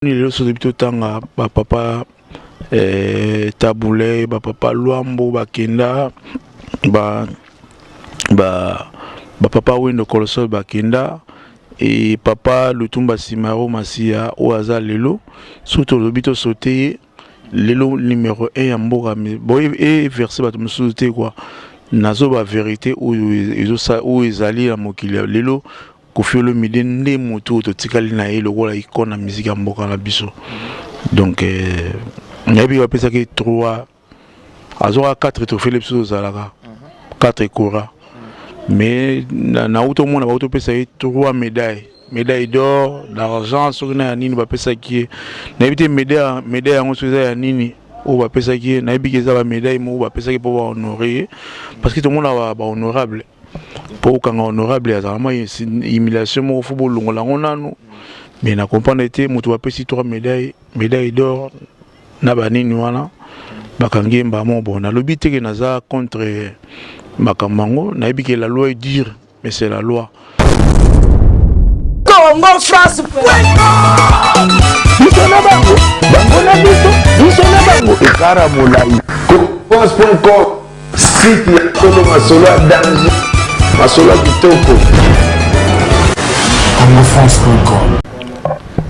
Lelo so depuis tanga ba papa Taboulé, ba papa Luambo Bakenda, ba papa Wendo Kolosol Bakenda et papa Lutumba Simaro Masia Oaza Lelo surtout le bito sauté Lelo numéro 1 ya mboka boy et verser ba tumsuté quoi nazo ba vérité ou ezali ya mokili Lelo Koffi Olomide nde moto to tikali na ye lokola ikona musique ya mboka na biso. Donc nayebi bapesa ki 3 azora 4 trophées les biso zalaka 4 ekora. Mais na auto mona ba auto pesa 3 médailles d'or, d'argent sur na nini bapesa ki nayebi te médaille yango so ya nini o bapesa ki nayebi ke za ba médaille mo bapesa ki pour honorer parce que tout le monde ba honorable. Pour qu'on honorable à vraiment humiliation au football longo mais na comprendre été moto apesi 3 médailles d'or na banini wana bakangi mbamo bon na lobi te que naza contre makambango na yebi que la loi est dure mais c'est la loi Congo France Bisona bango bangona bisona bango ekara molai France.com site ya Kolo Masolo danger Masolo Kitoko CongoFrance.com.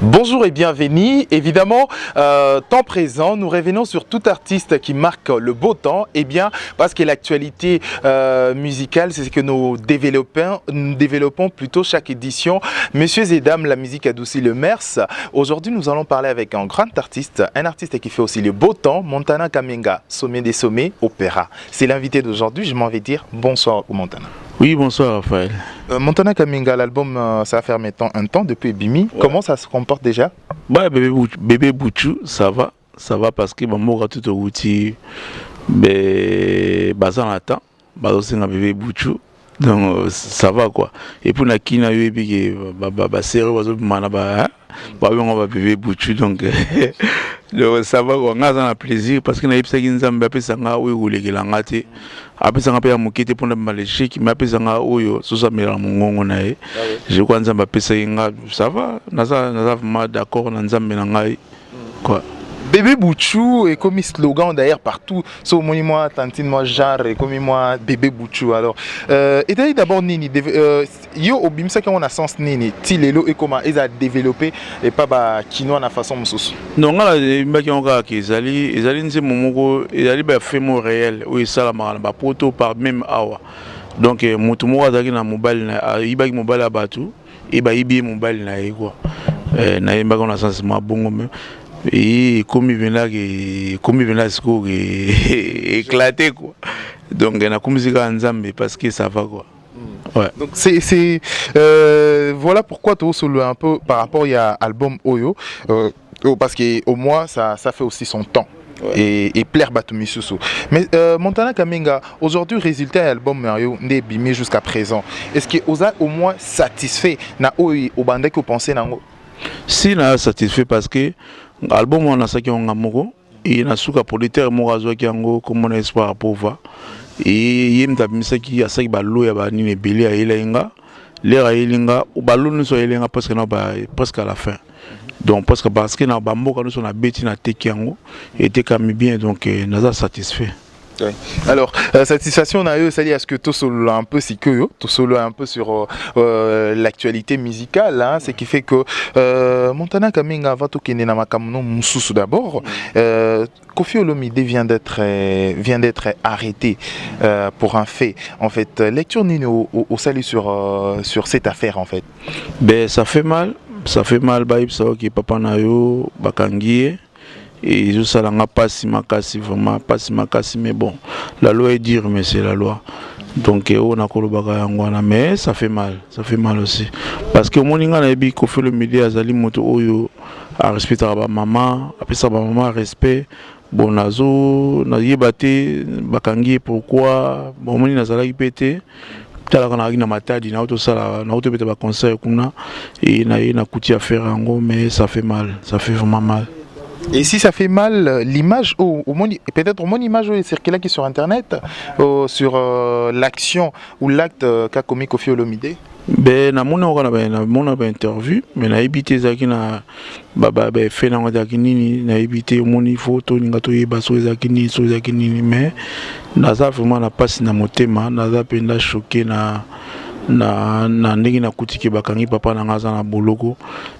Bonjour et bienvenue. Évidemment, temps présent, nous revenons sur tout artiste qui marque le beau temps. Eh bien, parce que l'actualité musicale, c'est ce que nous développons plutôt chaque édition. Messieurs et dames, la musique adoucit le mers. Aujourd'hui, nous allons parler avec un grand artiste, un artiste qui fait aussi le beau temps, Montana Kamenga, sommet des sommets, opéra. C'est l'invité d'aujourd'hui. Je m'en vais dire bonsoir au Montana. Oui, bonsoir Raphaël. Montana Kamenga, l'album, ça a fait maintenant un temps depuis Bimi. Ouais. Comment ça se comporte déjà? Bah, bébé Bouchou, ça va parce que maman a tout outil, bazan attend, bazan c'est bébé Bouchou, donc ça va quoi. Et pour la kina yobi sérieux bazo manaba, on va bébé Bouchou donc ça va quoi. On a un plaisir parce que na yipsa kinzambe apesanga oyo kulekelanga te. Apesanga pe ya mokete pona malechiki mais apesanga oyo sosa mela mongongo na ye. Je crois nzambe apesa inga ça va naza vraiment d'accord na nzambe na ngai quoi. Bébé Bouchou est comme slogan d'ailleurs partout. So moi tantine moi genre et comme moi bébé Bouchou alors. Et d'abord nini yo obimsa qu'on a sens nini tilelo et comment ils a développé et pas ba kino na façon mususu. Non ngala mbaki onga ke ezali nze momoko ezali ba fait mo réel ou esala ba poto par même awa. Donc mutu mo azaki na mobile na ibaki mobile abatu et ba ibi mobile na ye quoi. Na mbaki on a sens ma bongo même. Et comme il vient éclaté quoi. Donc on a commencé à ensemble parce que ça va quoi. Ouais. Donc c'est voilà pourquoi tu solo un peu par rapport à l'album Oyo parce que au moins ça fait aussi son temps. Ouais. Et plaire Batumi Soussou. Mais Montana Kamenga, aujourd'hui, résultat de l'album Mario n'est bimé jusqu'à présent. Est-ce que vous êtes au moins satisfait na Oyo au bandé que vous pensez nango? Si na satisfait parce que l'album on a ça qui on a moko et na suka producteur mo razo ki yango comme on espoir pauvre et yem tabimisa ki ya saki balo ya ba nini belé ya elenga lera elenga ou balo nous so elenga parce que na ba presque à la fin donc parce que na ba mboka nous on a beti na teki yango et teka mi bien donc naza satisfait. Oui. Alors, satisfaction on a eu, c'est-à-dire est-ce que tout solo un peu si que tout solo un peu sur l'actualité musicale, hein, ce qui fait que Montana Kamenga va tourner na makamono mususu d'abord. Koffi Olomide vient d'être arrêté pour un fait. En fait, lecture nini au salut sur cette affaire en fait. Ben ça fait mal baïb ça qui papa na yo bakangie. Et je sais pas vraiment pas si mais bon la loi est dure mais c'est la loi donc on a kolobaka ngwana mais ça fait mal aussi parce que moninga na ebi Koffi Olomide azali moto oyo a respecter ba maman après ça ba maman respect bon nazo na yebate bakangi pourquoi bon moni nazala ipete tala kana na matadi na auto sala na auto beta ba conseil kuna et na kuti à faire ngo mais ça fait vraiment mal. Et si ça fait mal, l'image, peut-être au moins l'image est circulée qui sur internet, sur l'action ou l'acte qu'a commis Koffi Olomide. Ben na mona ba interview mais na ebité zaki na baba ba fait na ngaki nini na ebité moni photo ninga to yeba so zaki nini mais naza vraiment na passe na motema naza penda choqué na ndenge na kutiki bakangi papa na ngaza na boloko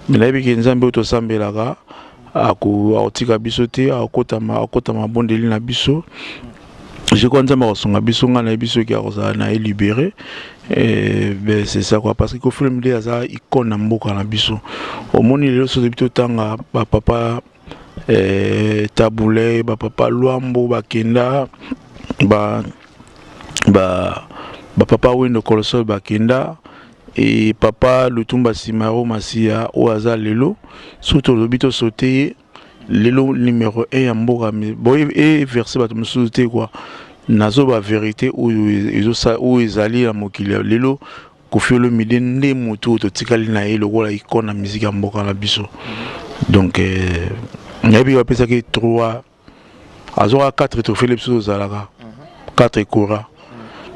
mais na ebiki nzambe to sambelaka akotika biso te akota mabondeli na biso. Je crois que nous avons biso ngana biso qui a libéré ben c'est ça quoi parce que au film de ça icône na mboka na biso au moni le so bito tanga ba papa Taboulé ba papa Luambo ba Kenda ba papa Wendo Kolosol ba Kenda et papa Lutumba Simaro Masia Oaza lelo surtout le bito sauté lelo numéro 1 ya mboka boy et verser ba musuté quoi nazo ba vérité ou ezali ya mokili lelo Koffi Olomide nde moto to tikali na ye lokola icône na musique ya mboka na biso donc nabi ba pesa ki 3 azora 4 trophées les biso zalaka 4 ekora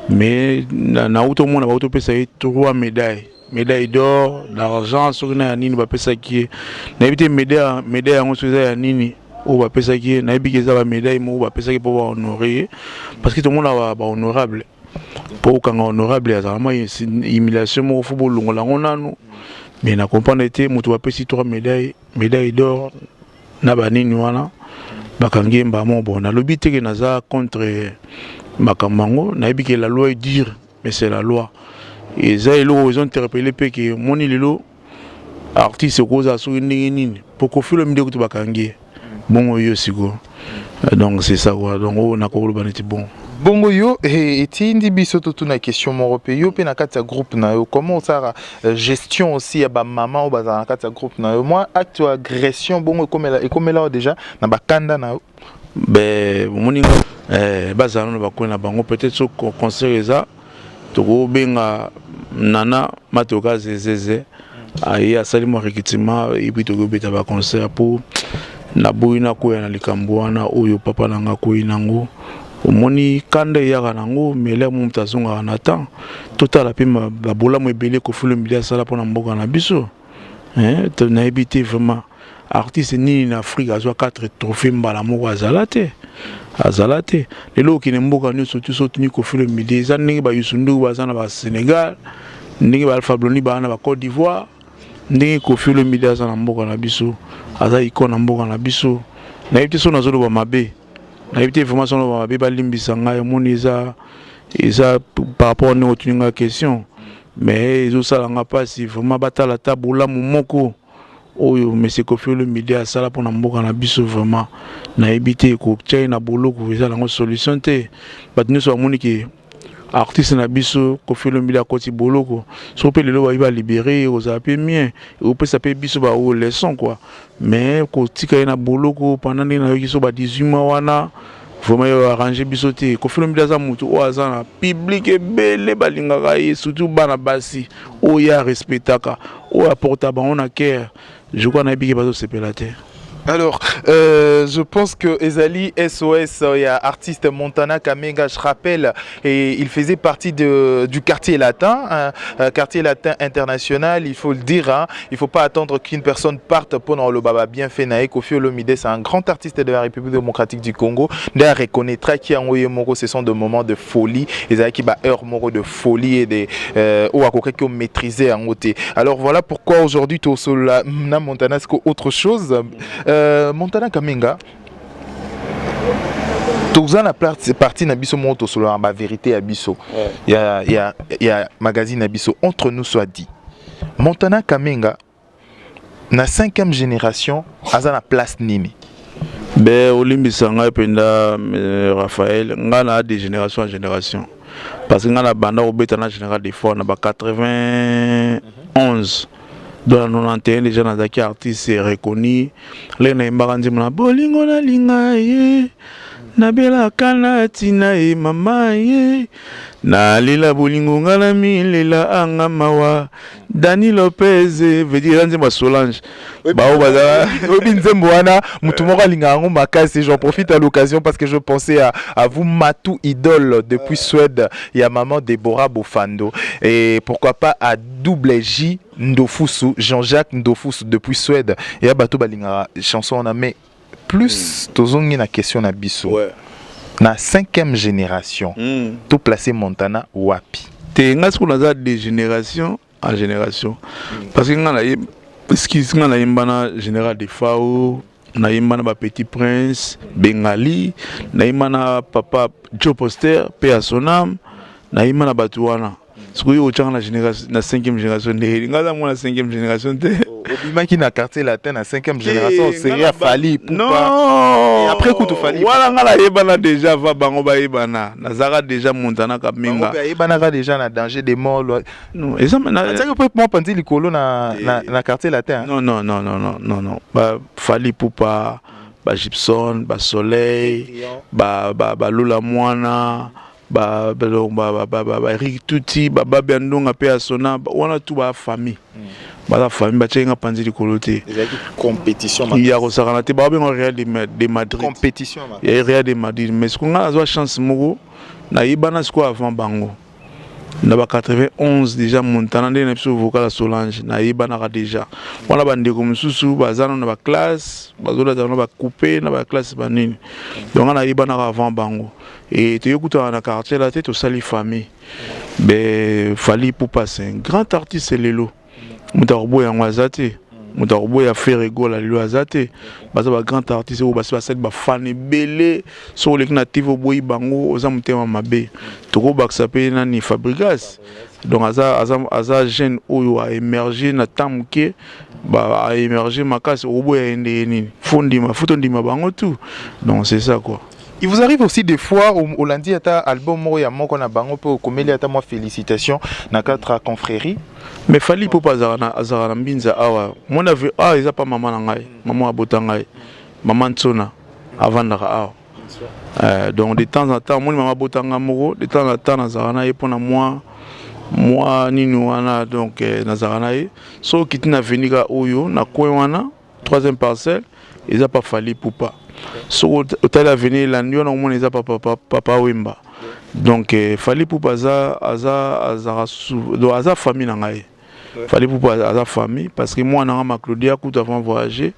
mais na auto mona ba auto pesa 3 médailles d'or, d'argent, sur na nini ba pesa ki na ebité médaille yango so ya nini o ba pesa ki na ebiki za ba médaille mo ba pesa ki pour honorer parce que tout le monde ba honorable pour kanga honorable ya zama humiliation mo fo bolongola ngonano mais na comprendre été moto ba pesi 3 médailles d'or na ba nini wana bakangi mba mo bon na lobi te que naza contre makamango na ebiki la loi est dure mais c'est la loi. Et ça, ils ont interpellé que mon lilo artiste cause à soutenir nini pour Koffi Olomide ko bakangi bon yo siko donc c'est ça quoi donc on a ko baneti bon bongo yo et tindi biso to na question mon yo pe na kati groupe na yo comment ça gestion aussi ya ba maman ou ba na kati groupe na yo moi acte agression bongo comme là déjà na bakanda na yo ben moninga bazana ba ko na bango peut-être so conseil ça to benga nana matoka zezeze ayi asali mo rekitima ibi to beta ba concert pour na boina ko na likambo wana oyo papa nanga ko inango omoni kande yaka nango mele mu mtazonga na temps total pima ba bola mo ebele Koffi Olomide sala pona mboka na biso to na ebité vraiment artiste ni na Afrique azwa 4 trophées mbala moko azalate lelo ki mboka ni sotu sotu ni Koffi Olomide za ndenge ba Yusundu bazana ba Sénégal ndenge ba Alpha Blondy ba na ba Côte d'Ivoire ndenge Koffi Olomide azana mboka na biso aza icône mboka na biso na yebite so nazolo ba mabe na yebite vraiment so ba mabe ba limbisa ngai moni eza par rapport à notre question mais ils ont ça nga pas si vraiment batala tabula moko oyo monsieur Koffi Olomide asala pona mboka na biso vraiment na ebité ko tchaina boloko eza la solution te batino so amoni ki artiste na biso Koffi Olomide akoti boloko so pe lelo ba libérer aux apé mien ou peut ça peut biso ba o leçon quoi mais ko tika na boloko pendant na yo so ba 18 mois wana vraiment yo arranger biso te Koffi Olomide za mutu o azana public ebele balingaka ye surtout bana basi o ya respectaka o apporta ba on a cœur. Je crois que je ne sais pas la terre. Alors, je pense que Ezali SOS, il y a artiste Montana Kamenga, je rappelle, et il faisait partie du quartier latin, quartier latin international, il faut le dire, hein, il ne faut pas attendre qu'une personne parte pour le baba bien fait. Koffi Olomide, c'est un grand artiste de la République démocratique du Congo. D'ailleurs, reconnaîtra qu'il y a un moro, ce sont des moments de folie, Ezali qui bat heure moro de folie et des ou à côté qui ont maîtrisé en côté. Alors voilà pourquoi aujourd'hui, tu as Montana, c'est autre chose. Montana Kamenga toza na partie na biso moto sur la vérité à biso il y a magazine à biso entre nous soit dit Montana Kamenga na 5e génération aza na place nini ben olimbisa nga penda Raphaël nga na de génération en génération parce que nga na banda obeta na général des fois na ba 91 dans la 91 déjà dans des artistes reconnus les na imbaranzi mona bolingo na linga ye Nabela kana tina e mama ye na lila bolingo ngala mi lila anga mawa Dani Lopez veut dire nzemba Solange ba obaza obi nzembo wana mutu moko alinga ngo makasi. J'en profite à l'occasion parce que je pensais à vous, Matou Idole depuis Suède, il y a maman Déborah Bofando et pourquoi pas à Double J Ndofusu, Jean-Jacques Ndofusu depuis Suède. Et à bato balinga chanson on a mais plus tozongi na question na biso. Ouais. Na 5e génération, tout placé Montana wapi. Te ngas ko naza de génération en génération. Parce que ngana ngana yimbana général de Fao, na yimbana ba Petit Prince, Bengali, na yimbana papa Joe Poster, paix à son âme, na yimbana batuana. Ce que yo tchanga na génération na 5e génération de ngala mo na 5e génération te. Obima qui na quartier latin na 5e génération serait Fali pour non pas. Et après coup tu Fali. Voilà ngala yebana déjà va bango ba yebana. Nazara déjà Montana Kaminga. Bango yebana déjà na danger des morts. Non, et ça maintenant ça que peut moi penser likolo na quartier latin. Non. Ba Fali Poupa, ba Gibson, ba Soleil, ba Lula Moana. Ba Eric Tuti ba Biandonga pe asona on a tout ba famille ba la famille ba tchenga panzi di kolote compétition il y a rosarana te ba ben Real de Madrid compétition il y a Real de Madrid mais ce qu'on a la chance moko na yibana sko avant bango na ba 91 déjà Montana de na biso vocal Solange na yibana déjà wana ba ndeko mususu bazana na ba classe bazola na ba couper na ba classe banini donc na yibana avant bango. Et tu écoutes dans la quartier la tête au sali famille. Ben Fali Poupa c'est un grand artiste Lelo. Mutarbo ya ngwazate. Mutarbo ya Ferrego la Lelo azate. Baza ba grand artiste ou basi basel ba fan belé sur les natifs boyi bango oza mutema mabe. Toko baksape nani Fabrigas. Donc aza jeune oyo a émergé na tamuke ba a émergé makasi obo ya ende nini. Fondima futondima bango tout. Donc c'est ça quoi. Il vous arrive aussi des fois au lundi à album Moya Moko na bango pour comédie à moi félicitations na quatre confrérie. Mais Fali Poupa azara mbinza awa. Mon avait ils a pas maman ngai, maman abota ngai. Maman Tsona avant na awa. Donc de temps en temps mon maman abota ngamoko, de temps en temps nazarana et pour moi nini wana donc nazarana et so kitina veniga oyo na coin wana troisième parcelle, ils a pas Fali Poupa. So au venir la nuit on a les papa Wimba donc Fali Poupa aza famille nangaye Fali Poupa aza famille parce que moi na ma Claudia tout avant voyager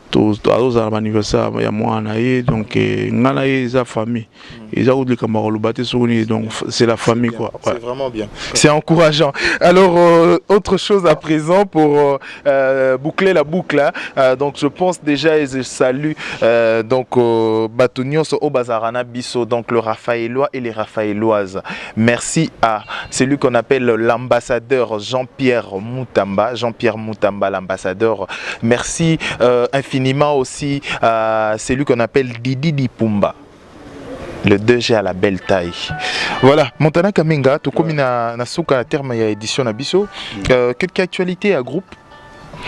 tout à l'anniversaire il y a moi naye donc ngana eza famille ils ont dit que donc c'est la famille quoi. Ouais. C'est vraiment bien. C'est encourageant. Alors autre chose à présent pour boucler la boucle. Donc je pense déjà et je salue donc Batonios au Bazarana Bisso donc le Raphaélois et les Raphaéloises. Merci à celui qu'on appelle l'ambassadeur Jean-Pierre Moutamba l'ambassadeur. Merci infiniment aussi à celui qu'on appelle Didi Dipumba. Le 2G à la belle taille. Voilà, Montana Kaminga, tu comme na souka terme ya édition na biso. Quelques actualités à groupe.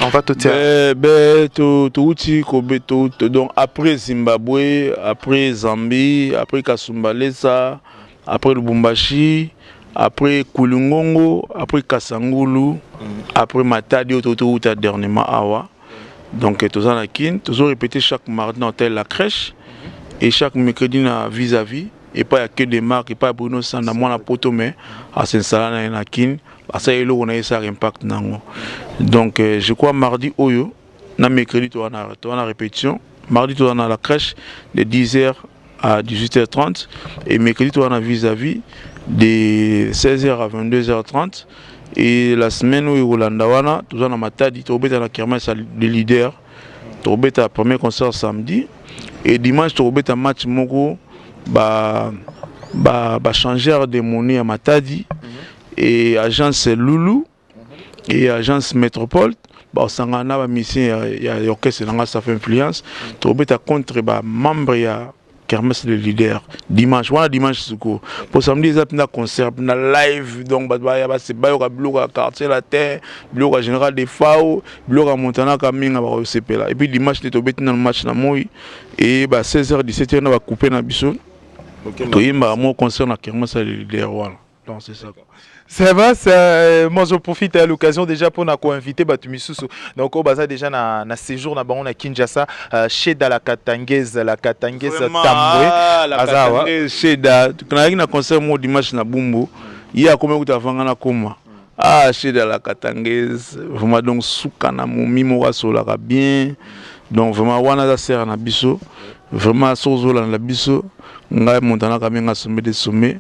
On va te dire. Donc après Zimbabwe, après Zambie, après Kasumbalesa, après Lubumbashi, après Kulungongo, après Kasangulu, après Matadi au dernièrement Awa. Donc tous en Akin, toujours répété chaque mardi dans la crèche. Et chaque mercredi na vis-à-vis et pas y a que des marques et pas Bruno Sanda moi na poto mais à Saint-Salana na kin à ça elo on a ça impact nango. Donc je crois mardi oyo na mercredi tu on a répétition mardi tu on a la crèche de 10h à 18h30 et mercredi tu on a vis-à-vis de 16h à 22h30 et la semaine où Yolanda wana tu on a matadi tu obeta na kermesse de leader tu obeta premier concert samedi. Et dimanche, tu as un match moko changer de monnaie à Matadi et agence Loulou et agence Métropole. Sangana mission il y a orchestre ça fait influence. Tu as contre membre kermesse le leader dimanche wana dimanche suko pour samedi ça na concert na live donc ba se ba yo ka bloka quartier la terre bloka général des FAO bloka Montana ka minga ba sepela et puis dimanche to beti na match na moi et ba 16h 17h na ba couper na biso to yimba mo concert na kermesse le leader voilà donc c'est ça. Ça va, moi je profite à l'occasion déjà pour inviter Batumisusu. Donc au bazar déjà na séjour na on a Kinshasa chez la Katangaise Tambwe. La Katangaise chez da quand na concert mo dimanche na Bumbu, il y a combien de vanga na koma. Ah chez la Katangaise, vraiment donc suka na mimo wa sola bien. Donc vraiment wana za sert na biso, vraiment sozola na biso, ngai montana ka menga sommet des sommets.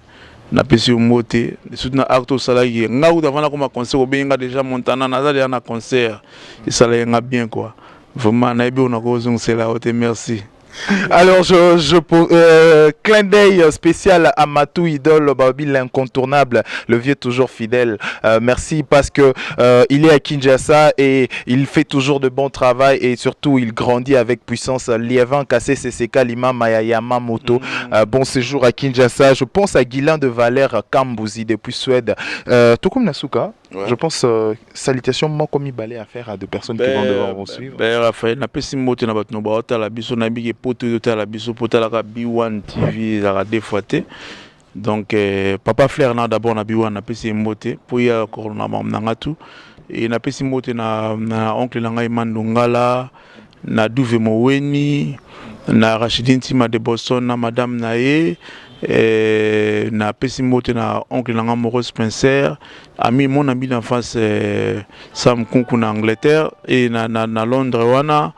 Na pesi moté surtout na acte salarié nga ou davana comme concert obenga déjà Montana nazali na concert et ça l'a bien quoi vraiment na bien on a cause c'est là merci. Alors, clin d'œil spécial à Matou Idole, Babi l'incontournable, le vieux toujours fidèle. Merci parce que il est à Kinshasa et il fait toujours de bon travail et surtout il grandit avec puissance. Liévin Kassé CCK Lima Mayayama Moto. Bon séjour à Kinshasa. Je pense à Guilain de Valère Kambouzi depuis Suède. Tout comme Nasuka. Ouais. Je pense salutations moi comme il balait à faire à deux personnes qui vont devoir vous suivre. Raphaël na pesi moto na batno ba otala biso na bige poto otala biso potala ka B1 TV la défoité. Donc papa Flair na d'abord na B1 na pesi moto pour ya corona na tout et na pesi moto na oncle na ngai Mandongala na Douve Moweni na Rachidine Tima de Boston na madame Nae na pesi moto na oncle na Maurice Spencer ami mon ami d'enfance Sam Kunku na Angleterre et na Londres wana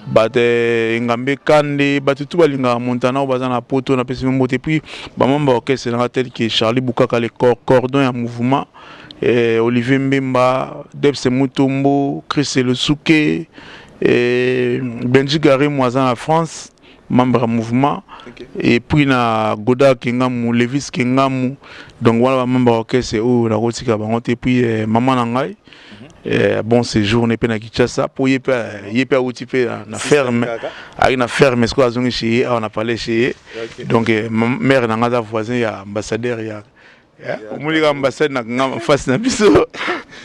bate ngambe kande batutu balinga Montana bazana poto na pesi moto et puis ba membre orchestre na tel que Charlie Boukaka le cordon en mouvement Olivier Mbemba Debse Mutombo Chris Le Souké Benji Garé Moisan à France membre mouvement et puis na Goda Kingamu Levis Kingamu donc voilà membre orchestre ou la rotika bango et puis maman nangai bon séjour n'est pas na Kinshasa pour y pas outil na ferme avec na ferme ce qu'on a chez on a parlé chez donc mère nanga voisin ya ambassadeur ya omuli ambassade na face na biso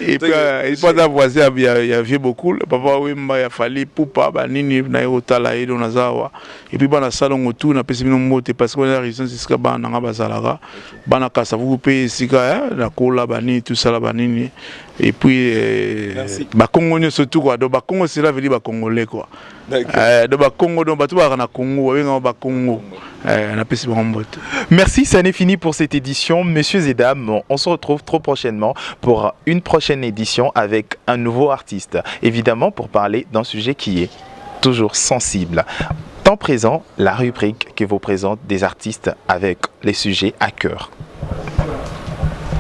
et puis il pas voisin ya vieux beaucoup papa wimba ya fali pupa ba nini na yotala edo na zawa et puis bana salon autour na pesi bino mote parce que la raison c'est que bana nga basalaka bana kasa vous payer sika na kola bani tout ça la banini et puis ba Congo surtout quoi donc ba Congo c'est là veut dire ba congolais quoi de ba Congo donc ba tout na Congo wenga ba Congo na pesi ba mbote. Merci, ça n'est fini pour cette édition messieurs et dames, on se retrouve trop prochainement pour une prochaine édition avec un nouveau artiste évidemment pour parler d'un sujet qui est toujours sensible. Temps présent, la rubrique qui vous présente des artistes avec les sujets à cœur.